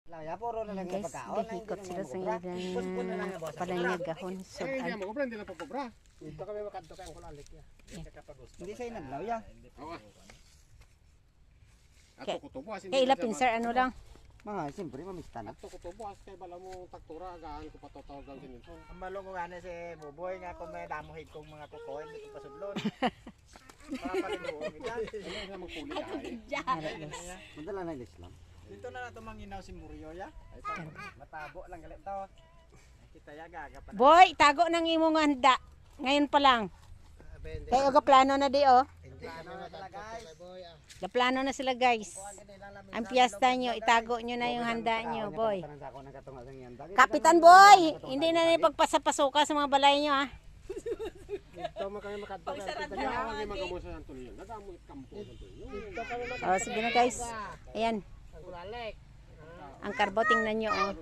Laya puro na lang Guys, pagkaon. gahikot sila sa ilang palanyagahon. So, Hindi mo kubra, hindi lang pagkubra. Dito kami makadto kay ang kulalik niya. Hindi sa'yo naglaw ya. Oo. Ato ko to buas. kay ilapin sir, ano lang. Mga siyempre mamista na. Ato ko to buas kay bala mo taktura gaan ko patotawag sinin. Ang malo ko gani si Buboy nga kung may damuhid kong mga kuko, hindi ko pasudlon. Para palinuog yan. Ano na magpuli ay. Nara, guys. Madala na Islam. Dito na nato manginaw si Murillo ya. Ay, matabo lang galit to. Kita ya gaga pa. Boy, tago ng imong handa. Ngayon pa lang. Kaya ga plano na di oh. Plano na sila guys. Ga plano na sila guys. Ang piyesta nyo, itago nyo na yung handa nyo, boy. Kapitan boy, hindi na pagpasapasuka sa mga balay nyo ah. Dito mo kami makadto kay Antonio. Kami magamo sa Antonio. Nagamo kampo sa Antonio. Dito kami Oh, sige na guys. Ayan. Ang kulalik. Ang karbo, tingnan nyo oh.